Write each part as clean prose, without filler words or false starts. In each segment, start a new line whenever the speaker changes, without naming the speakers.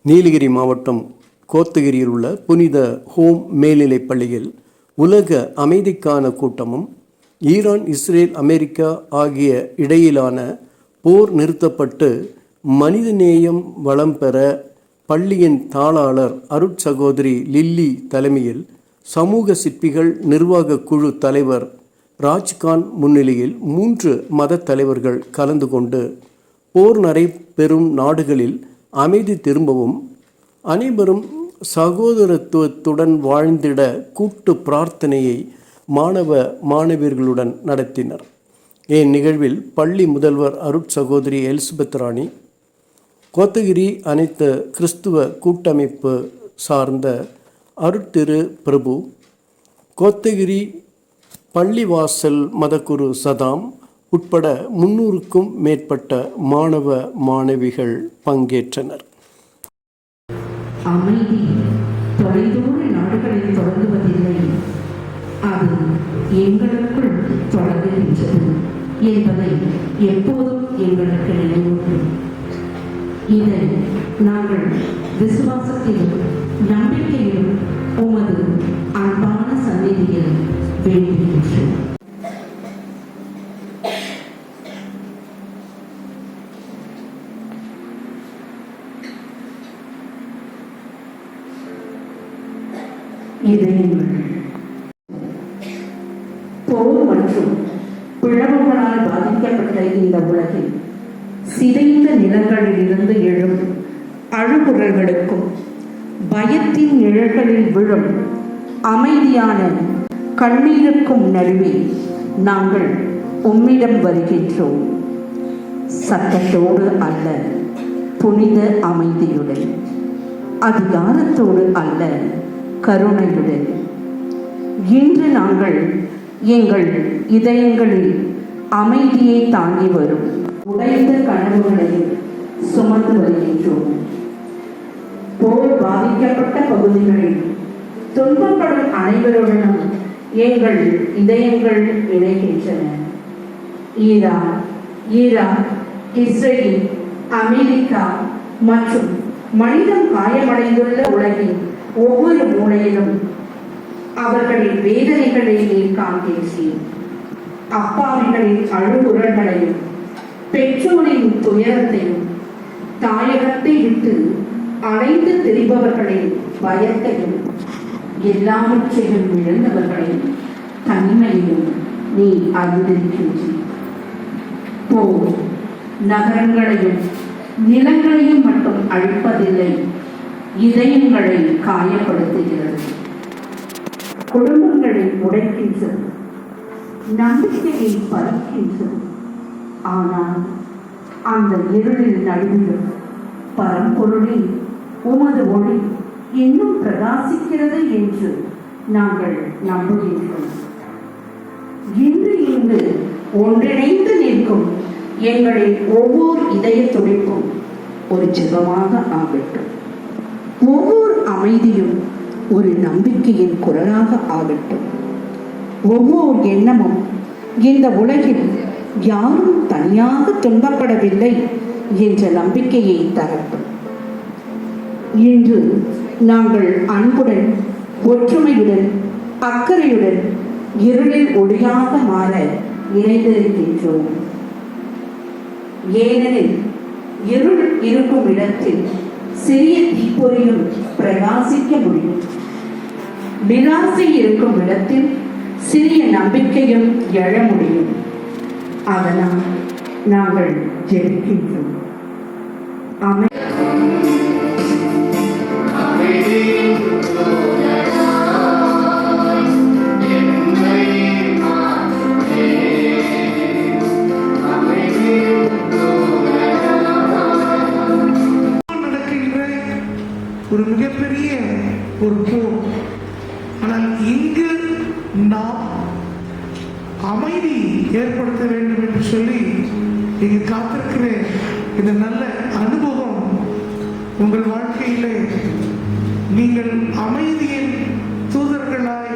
நீலகிரி மாவட்டம் கோத்தகிரியில் உள்ள புனித ஹோம் மேல்நிலைப் பள்ளியில் உலக அமைதிக்கான கூட்டமும் ஈரான், இஸ்ரேல், அமெரிக்கா ஆகிய இடையிலான போர் நிறுத்தப்பட்டு மனிதநேயம் வளம் பெற பள்ளியின் தாளாளர் அருட்சகோதரி லில்லி தலைமையில் சமூக சிற்பிகள் நிர்வாக குழு தலைவர் ராஜ்கான் முன்னிலையில் 3 மத தலைவர்கள் கலந்து கொண்டு போர் நடைபெறும் நாடுகளில் அமைதி திரும்பவும் அனைவரும் சகோதரத்துவத்துடன் வாழ்ந்திட கூட்டு பிரார்த்தனையை மாணவர்களுடன் நடத்தினர். இந்நிகழ்வில் பள்ளி முதல்வர் அருட்சகோதரி எலிசபெத் ராணி, கோத்தகிரி அனைத்து கிறிஸ்துவ கூட்டமைப்பு சார்ந்த அருட்திரு பிரபு, கோத்தகிரி பள்ளிவாசல் மதகுரு சதாம் உட்பட 300க்கும் மேற்பட்ட மாணவ மாணவிகள் பங்கேற்றனர்.
அமைதி தொலைதூர நாடுகளில் தொடங்குவதில்லை, அது எங்களுக்குள் தொடங்குகின்றது என்பதை எப்போதும் எங்களுக்கு நினைவூட்டும். இதை நாங்கள் விசுவாசத்திலும் நம்பிக்கையிலும் உமது அன்பான சந்நிதியில் வேண்டுகின்றோம். போர் மற்றும் பிளவுகளால் பாதிக்கப்பட்ட இந்த உலகில் சிதைந்த நிலங்களில் இருந்து எழும் அழுகுரல்களுக்கும் பயத்தின் நிழல்களில் விழும் அமைதியான கண்ணீருக்கும் நடுவே நாங்கள் உம்மிடம் வருகின்றோம். சட்டத்தோடு அல்ல, புனித அமைதியுடன், அதிகாரத்தோடு அல்ல, கருணையுடன். இன்று நாங்கள் எங்கள் இதயங்களில் அமைதியை தாங்கி வரும் உடைந்த கனவுகளையும் சுமந்து வருகின்றோம். போர் பாதிக்கப்பட்ட பகுதிகளில் துன்பப்படும் அனைவருடனும் எங்கள் இதயங்கள் இணைகின்றன. ஈரான், இஸ்ரேல், அமெரிக்கா மற்றும் மனிதம் காயமடைந்துள்ள உலகின் ஒவ்வொரு மூலையிலும் அவர்களின் வேதனைகளை நீர் காண்கின்றேன். அப்பாவிகளின் அழுகுரல்களையும் பெற்றோரின் துயரத்தையும் தாயகத்தை விட்டு அலைந்து திரிபவர்களின் பயத்தையும் எல்லாவற்றையும் இழந்தவர்களின் தனிமையையும் நீ அறிந்திருக்கின்றீர். போர் நகரங்களையும் நிலங்களையும் மட்டும் அழிப்பதில்லை, இதயங்களை காயப்படுத்துகிறது, குடும்பங்களை உடைக்கின்றது, நம்பிக்கையை பறிக்கின்றது. ஆனால் அந்த இருளில் நடுவில் பரம்பொருளில் உமது ஒளி இன்னும் பிரகாசிக்கிறது என்று நாங்கள் நம்புகின்றோம். இன்று இங்கு ஒன்றிணைந்து நிற்கும் எங்களின் ஒவ்வொரு இதய துடிப்பும் ஒரு ஜெபமாக ஆகட்டும். ஒவ்வொரு அமைதியும் ஒரு நம்பிக்கையின் குரலாக ஆகட்டும். ஒவ்வொரு எண்ணமும் இந்த உலகில் யாரும் தனியாக துன்பப்படவில்லை என்ற நம்பிக்கையை தரட்டும். இன்று நாங்கள் அன்புடன், ஒற்றுமையுடன், அக்கறையுடன் இருளில் ஒளியாக மாற இணைந்திருக்கின்றோம். ஏனெனில் இருள் இருக்கும் இடத்தில் சிறிய தீப்பொறியும் பிரகாசிக்க முடியும். நிராசை இருக்கும் இடத்தில் சிறிய நம்பிக்கையும் எழ முடியும். அதனால் நாங்கள் ஜெபிக்கின்றோம்.
ஒரு மிகப்பெரிய ஒரு போர். ஆனால் இங்கு நாம் அமைதி ஏற்படுத்த வேண்டும் என்று சொல்லி இங்கு காத்திருக்கிற இந்த நல்ல அனுபவம் உங்கள் வாழ்க்கையிலே நீங்கள் அமைதியின் தூதர்களாய்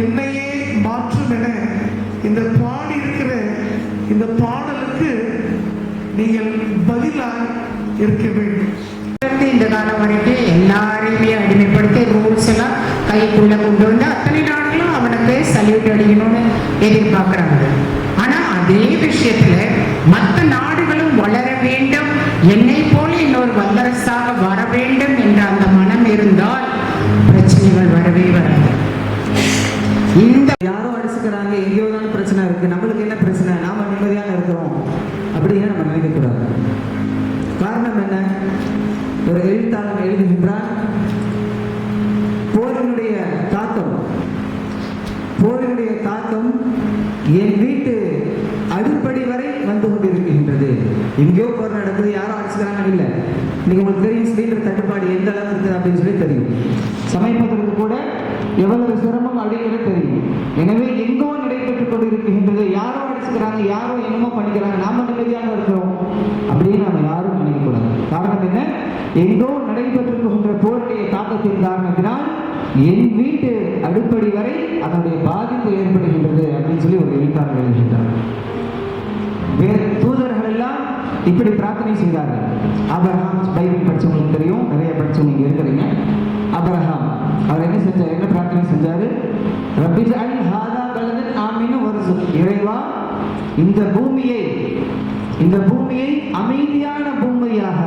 என்னையே மாற்றும் என இந்த பாடி இருக்கிற இந்த பாடலுக்கு நீங்கள் உள்ளவர்களாய் இருக்க வேண்டும்.
இந்த காலம் வரைக்கும் எல்லாரையுமே அடிமைப்படுத்தி ரூல்ஸ் எல்லாம் கைக்குள்ள கொண்டு வந்து அத்தனை நாட்களும் அவனுக்கு சல்யூட் அடிக்கணும்னு எதிர்பார்க்கிறாங்க. ஆனா அதே விஷயத்துல மற்ற நாடுகளும் வளர வேண்டும், என்னை போல இன்னொரு வல்லரசாக வர வேண்டும் என்ற அந்த மனம் இருந்தால் பிரச்சனைகள் வரவே வராது. இந்த
யாரோ அடிச்சுக்கிறாங்க, எங்கேயோ தான் பிரச்சனை இருக்கு, நம்மளுக்கு என்ன பிரச்சனை, நாம நிம்மதியாக இருக்கிறோம் அப்படின்னு நம்ம நினைக்கக்கூடாது. காரணம் என்ன? ஒரு எழுத்தாளர் எழுதுகின்றார், போரினுடைய தாக்கம் என் வீட்டு அடிப்படை வரை வந்து கொண்டிருக்கின்றது. எங்கேயோ போர் நடக்குது, யாரும் அடிச்சுக்கிறாங்க இல்லை. இன்னைக்கு உங்களுக்கு தெரியும் சிலிண்டர் தட்டுப்பாடு எந்த அளவுக்கு இருக்குது அப்படின்னு சொல்லி தெரியும். சமைப்பதற்கு கூட எவ்வளவு சிரமம் அப்படிங்கிறது தெரியும். எனவே எங்கோ நடைபெற்றுக் கொண்டிருக்கின்றது, யாரோ அடிச்சுக்கிறாங்க, யாரோ என்னமோ பண்ணிக்கிறாங்க, நாம நிம்மதியாக இருக்கிறோம் அப்படின்னு நம்ம யாரும் நினைக்கக்கூடாது. காரணம் என்ன? எங்கோ நடைபெற்றிருக்கின்ற போருடைய தாக்கத்தின் காரணத்தினால் என் வீட்டு அடிப்படை வரை அதனுடைய பாதிப்பு ஏற்படுகின்றது அப்படின்னு சொல்லி ஒரு எழுத்தாளர் எழுதுகின்றார். வேறு தூதர்கள் எல்லாம் இப்படி பிரார்த்தனை செய்தார்கள். ஆபிரகாம், பைபிள் படிச்சவங்களுக்கு தெரியும், நிறைய படிச்சவங்க இங்க இருக்கிறீங்க. ஆபிரகாம் அவர் என்ன செஞ்சார்? என்ன பிரார்த்தனை செஞ்சாரு? ரப்பிஜ்அல் ஹாதா பலதன் ஆமின் வர்சுக், இறைவா இந்த பூமியை அமைதியான பூமியாக,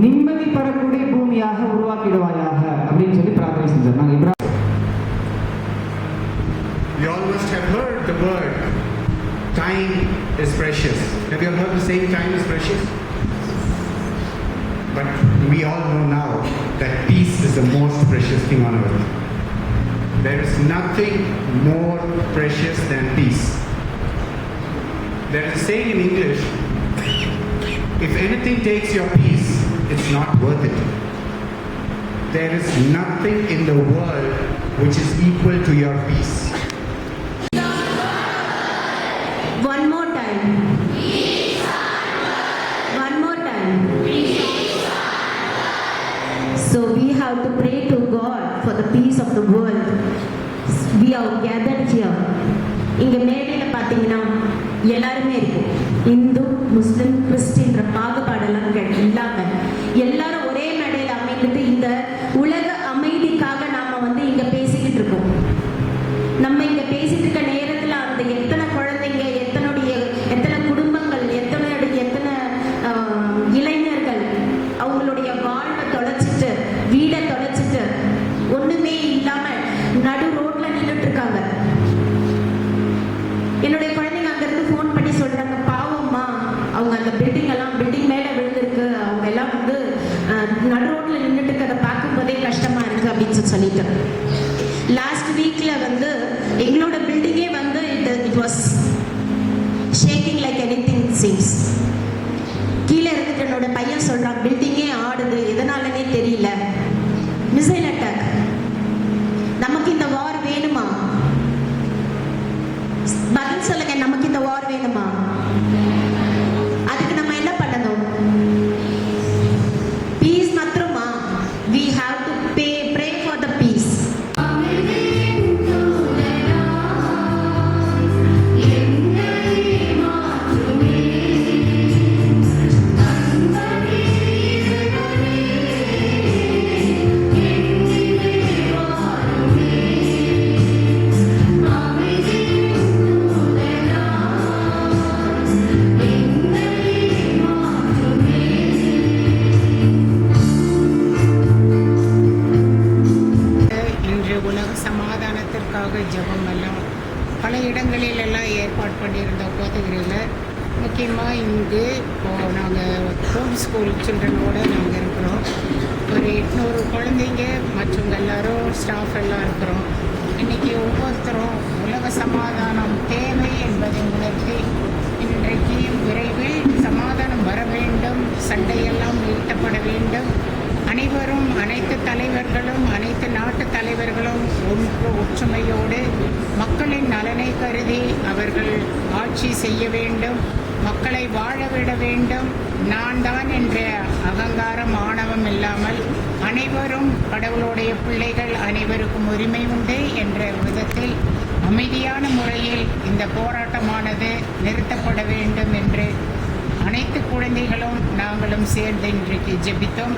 நிம்மதி பெறக்கூடிய பூமியாக உருவாக்கிடுவாயாக அப்படின்னு சொல்லி பிரார்த்தனை செஞ்சார். நாங்கள் Ibrahim
You all must have heard the word, time is precious. Have you heard the saying, time is precious? But we all know now that peace is the most precious thing on earth. There is nothing more precious than peace. There is a saying in English, if anything takes your peace, it's not worth it. There is nothing in the world which is equal to your peace.
One more time. One more time. So we have to pray to God for the peace of the world. We are gathered here. இங்க மேடையில பாத்தீங்கன்னா எல்லாருமே இருக்கும். இந்து, முஸ்லிம், கிறிஸ்டின்ற பாகுபாடெல்லாம் இல்லாம எல்லாரும் ஒரே மேடையில அமைந்துட்டு இந்த உலக அமைதிக்காக நாம இங்க பேசிக்கிட்டு இருக்கோம். நம்ம இங்க பேசிட்டு இருக்க நேரத்துல அந்த எத்தனை குழந்தைங்க, எத்தனை குடும்பங்கள், எத்தனை இளைஞர்கள் அவங்களுடைய வாழ்வை தொலைச்சிட்டு, வீடை தொலைச்சிட்டு, ஒண்ணுமே இல்லாம நடு ரோட்ல நின்றுட்டு இருக்காங்க. என்னுடைய குழந்தைங்க அங்கிருந்து போன் பண்ணி சொல்றாங்க, பாவம்மா அவங்க அந்த பில்டிங் மேல விழுந்திருக்கு, அவங்க எல்லாம் நடு ரோட்ல நின்றுட்டு இருக்கிறத பார்க்கும் போதே கஷ்டமா இருக்கு அப்படின்னு சொல்லிட்டு. லாஸ்ட் வீக்ல எங்களோட பில்டிங்கே it was shaking like anything seems. கீழே இருந்துட்டு என்னோட பையன் சொல்றான், பில்டிங்கே ஆடுது, எதனாலனே தெரியல. Missile attack. நமக்கு இந்த வார் வேணுமா? பதில் சொல்லுங்க, நமக்கு இந்த வார் வேணுமா? அதுக்கு நம்ம என்ன பண்ணணும்? பீஸ் மாத்திரமா? we have to pray for the peace.
ஜபம் எல்லாம் பல இடங்களிலெல்லாம் ஏற்பாடு பண்ணியிருந்தோம். கோத்தகிரியில் முக்கியமாக இங்கு இப்போது நாங்கள் ஹோம் ஸ்கூல் சில்ட்ரனோடு நாங்கள் இருக்கிறோம். ஒரு 800 குழந்தைங்க மற்றவங்க எல்லோரும் ஸ்டாஃப் எல்லாம் இருக்கிறோம். இன்றைக்கி ஒவ்வொருத்தரும் உலக சமாதானம் தேவை என்பதை உணர்த்தி இன்றைக்கு விரைவில் சமாதானம் வர வேண்டும், சண்டையெல்லாம் நிறுத்தப்பட வேண்டும், அனைவரும், அனைத்து தலைவர்களும், அனைத்து நாட்டு தலைவர்களும் ஒற்றுமையோடு மக்களின் நலனை கருதி அவர்கள் ஆட்சி செய்ய வேண்டும், மக்களை வாழ விட வேண்டும். நான் தான் என்ற அகங்காரம், ஆணவம் இல்லாமல் அனைவரும் கடவுளுடைய பிள்ளைகள், அனைவருக்கும் உரிமை உண்டு என்ற விதத்தில் அமைதியான முறையில் இந்த போராட்டமானது நிறுத்தப்பட வேண்டும் என்று அனைத்து குழந்தை குழந்தைகளும் நாங்களும் சேர்ந்து இன்றைக்கு ஜெபித்தோம்.